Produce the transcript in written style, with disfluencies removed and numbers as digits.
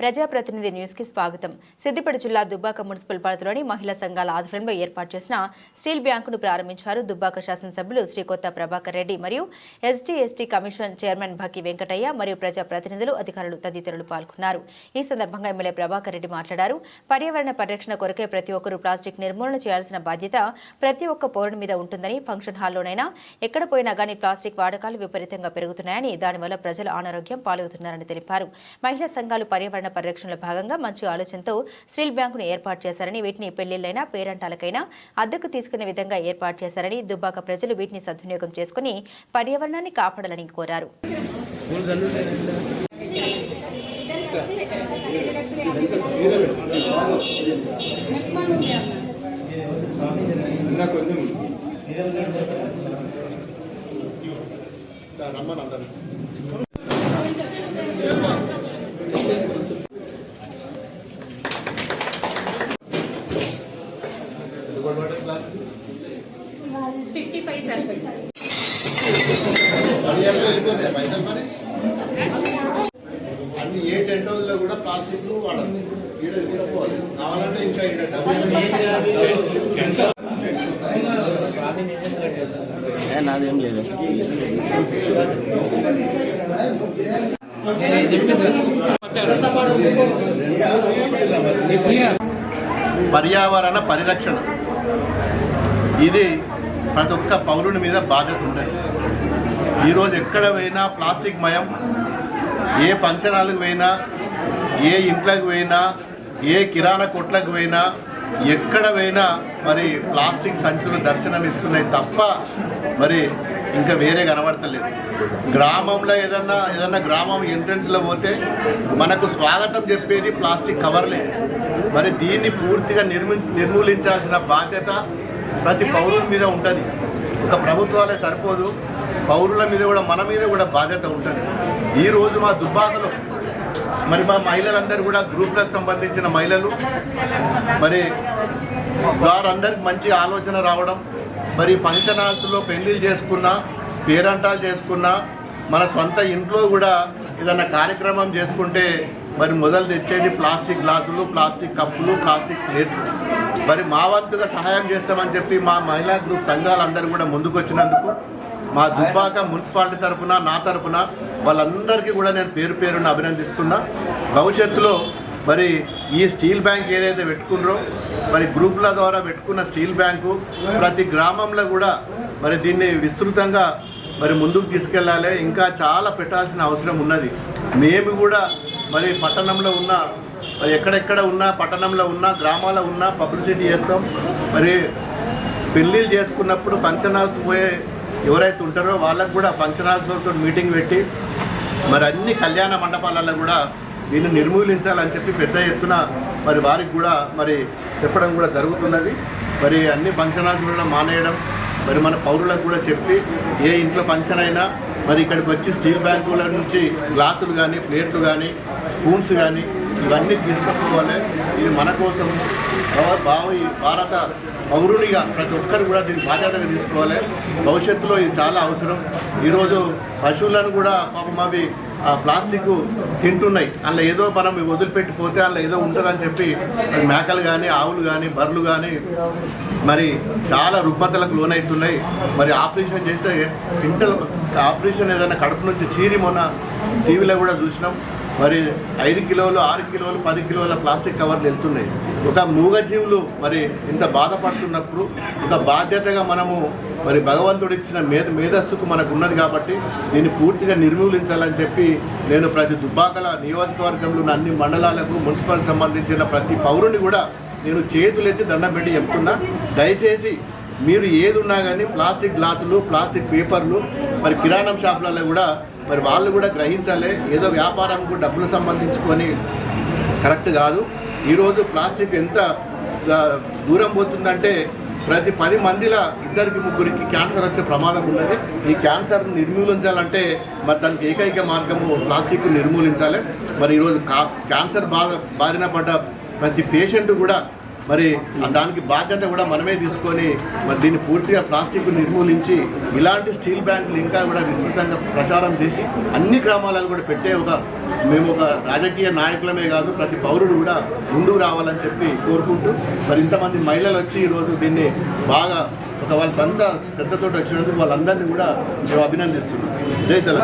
ప్రజాప్రతినిధి న్యూస్ కి స్వాగతం. సిద్దిపేట జిల్లా దుబ్బాక మున్సిపల్ పరిధిలోని మహిళా సంఘాల ఆధ్వర్యంలో ఏర్పాటు చేసిన స్టీల్ బ్యాంకును ప్రారంభించారు. దుబ్బాక శాసనసభ్యులు శ్రీ కొత్త ప్రభాకర్ రెడ్డి మరియు ఎస్టీ కమిషన్ చైర్మన్ భక్కి వెంకటయ్య మరియు ప్రజాప్రతినిధులు, అధికారులు తదితరులు పాల్గొన్నారు. ఈ సందర్భంగా ఎమ్మెల్యే ప్రభాకర్ రెడ్డి మాట్లాడారు. పర్యావరణ పరిరక్షణ కొరకే ప్రతి ఒక్కరూ ప్లాస్టిక్ నిర్మూలన చేయాల్సిన బాధ్యత ప్రతి ఒక్క పౌరుని మీద ఉంటుందని, ఫంక్షన్ హాల్లోనైనా ఎక్కడ పోయినా గానీ ప్లాస్టిక్ వాడకాలు విపరీతంగా పెరుగుతున్నాయని, దానివల్ల ప్రజల అనారోగ్యం పాలవుతున్నారని తెలిపారు. మహిళా సంఘాలు పర్యావరణ పరిరక్షణలో భాగంగా మంచి ఆలోచనతో స్టీల్ బ్యాంకును ఏర్పాటు చేశారని, వీటిని పెళ్లిళ్లైనా పేరంటాలకైనా అద్దెకు తీసుకునే విధంగా ఏర్పాటు చేశారని, దుబ్బాక ప్రజలు వీటిని సద్వినియోగం చేసుకుని పర్యావరణాన్ని కాపాడాలని కోరారు. అన్ని ఏ టెంట్ హౌస్ లో కూడా ప్లాస్టిక్ వాడాలి. ఈడ తీసుకుపోవాలి కావాలంటే ఇంకా నాదేం లేదు. పర్యావరణ పరిరక్షణ ఇది ప్రతి ఒక్క పౌరుని మీద బాధ్యత ఉంటుంది. ఈరోజు ఎక్కడ పోయినా ప్లాస్టిక్ మయం, ఏ ఫంక్షనాలకు పోయినా, ఏ ఇంట్లోకి పోయినా, ఏ కిరాణా కొట్లకు పోయినా, ఎక్కడ పోయినా మరి ప్లాస్టిక్ సంచులు దర్శనమిస్తున్నాయి తప్ప మరి ఇంకా వేరే కనబడతలేదు. గ్రామంలో ఏదన్నా గ్రామం ఎంట్రన్స్లో పోతే మనకు స్వాగతం చెప్పేది ప్లాస్టిక్ కవర్లే. మరి దీన్ని పూర్తిగా నిర్మూలించాల్సిన బాధ్యత ప్రతి పౌరుని మీద ఉంటుంది. ఒక ప్రభుత్వాలే సరిపోదు, పౌరుల మీద కూడా మన మీద కూడా బాధ్యత ఉంటుంది. ఈరోజు మా దుబ్బాకలో మరి మా మహిళలందరూ కూడా గ్రూప్లకు సంబంధించిన మహిళలు మరి వారందరికి మంచి ఆలోచన రావడం, మరి ఫంక్షన్ హాల్స్లో పెళ్లిళ్ళు చేసుకున్నా, పేరంటాలు చేసుకున్నా, మన సొంత ఇంట్లో కూడా ఏదన్నా కార్యక్రమం చేసుకుంటే మరి మొదలు తెచ్చేది ప్లాస్టిక్ గ్లాసులు, ప్లాస్టిక్ కప్పులు, ప్లాస్టిక్ ప్లేట్లు. మరి మా వంతుగా సహాయం చేస్తామని చెప్పి మా మహిళా గ్రూప్ సంఘాలందరూ కూడా ముందుకొచ్చినందుకు మా దుబ్బాక మున్సిపాలిటీ తరఫున, నా తరఫున వాళ్ళందరికీ కూడా నేను పేరు పేరున అభినందిస్తున్నా. భవిష్యత్తులో మరి ఈ స్టీల్ బ్యాంక్ ఏదైతే పెట్టుకున్నారో మరి గ్రూపుల ద్వారా పెట్టుకున్న స్టీల్ బ్యాంకు ప్రతి గ్రామంలో కూడా మరి దీన్ని విస్తృతంగా మరి ముందుకు తీసుకెళ్ళాలి. ఇంకా చాలా పెట్టాల్సిన అవసరం ఉన్నది. మేము కూడా మరి పట్టణంలో ఉన్న మరి ఎక్కడెక్కడ ఉన్నా, పట్టణంలో ఉన్న, గ్రామాల్లో ఉన్న పబ్లిసిటీ చేస్తాం. మరి పెళ్ళిళ్ళు చేసుకున్నప్పుడు ఫంక్షన్ హాల్స్ పోయే ఎవరైతే ఉంటారో వాళ్ళకు కూడా ఫంక్షన్ హాల్స్తో మీటింగ్ పెట్టి మరి అన్ని కళ్యాణ మండపాలలో కూడా దీన్ని నిర్మూలించాలని చెప్పి పెద్ద ఎత్తున మరి వారికి కూడా మరి చెప్పడం కూడా జరుగుతున్నది. మరి అన్ని ఫంక్షన్ హాల్స్ కూడా మానేయడం, మరి మన పౌరులకు కూడా చెప్పి ఏ ఇంట్లో ఫంక్షన్ అయినా మరి ఇక్కడికి వచ్చి స్టీల్ బ్యాంకుల నుంచి గ్లాసులు కానీ, ప్లేట్లు కానీ, స్పూన్స్ కానీ ఇవన్నీ తీసుకుపోవాలి. ఇది మన కోసం భారత పౌరునిగా ప్రతి ఒక్కరు కూడా దీన్ని బాధ్యతగా తీసుకోవాలి. భవిష్యత్తులో ఇది చాలా అవసరం. ఈరోజు పశువులను కూడా పాపం అవి ప్లాస్టిక్ తింటున్నాయి. అందులో ఏదో మనం వదిలిపెట్టిపోతే అందులో ఏదో ఉంటుందని చెప్పి మేకలు కానీ, ఆవులు కానీ, బర్రెలు కానీ మరి చాలా రుగ్మతలకు లోనవుతున్నాయి. మరి ఆపరేషన్ చేస్తే ఇంటల్ ఆపరేషన్ ఏదైనా కడుపు నుంచి చీరి మొన్న టీవీలో కూడా చూసినాం. మరి 5 కిలోలు, 6 కిలోలు, 10 కిలోల ప్లాస్టిక్ కవర్లు వెళ్తున్నాయి. ఒక మూగజీవులు మరి ఇంత బాధపడుతున్నప్పుడు ఒక బాధ్యతగా మనము మరి భగవంతుడిచ్చిన మేధస్సుకు మనకు ఉన్నది కాబట్టి దీన్ని పూర్తిగా నిర్మూలించాలని చెప్పి నేను ప్రతి దుబ్బాకల నియోజకవర్గంలో ఉన్న అన్ని మండలాలకు, మున్సిపల్ సంబంధించిన ప్రతి పౌరుని కూడా నేను చేతులెత్తి దండం పెట్టి చెప్తున్నా. దయచేసి మీరు ఏది ఉన్నా కానీ ప్లాస్టిక్ గ్లాసులు, ప్లాస్టిక్ పేపర్లు మరి కిరాణం షాపులలో కూడా మరి వాళ్ళు కూడా గ్రహించాలి. ఏదో వ్యాపారంకు డబ్బులు సంబంధించుకొని కరెక్ట్ కాదు. ఈరోజు ప్లాస్టిక్ ఎంత దూరం పోతుందంటే ప్రతి 10 మందిలో 2-3 క్యాన్సర్ వచ్చే ప్రమాదం ఉన్నది. ఈ క్యాన్సర్ను నిర్మూలించాలంటే మరి దానికి ఏకైక మార్గము ప్లాస్టిక్ నిర్మూలించాలి. మరి ఈరోజు క్యాన్సర్ బారిన పడ్డ ప్రతి పేషెంట్ కూడా మరి దానికి బాధ్యత కూడా మనమే తీసుకొని మరి దీన్ని పూర్తిగా ప్లాస్టిక్ నిర్మూలించి ఇలాంటి స్టీల్ బ్యాంకులు ఇంకా కూడా విస్తృతంగా ప్రచారం చేసి అన్ని గ్రామాలలో కూడా పెట్టే మేము ఒక రాజకీయ నాయకులమే కాదు ప్రతి పౌరుడు కూడా ముందుకు రావాలని చెప్పి కోరుకుంటూ మరి ఇంతమంది మహిళలు వచ్చి ఈరోజు దీన్ని బాగా వాళ్ళ సొంత శ్రద్ధతో వచ్చినందుకు వాళ్ళందరినీ కూడా మేము అభినందిస్తున్నాం. జై తెలంగాణ.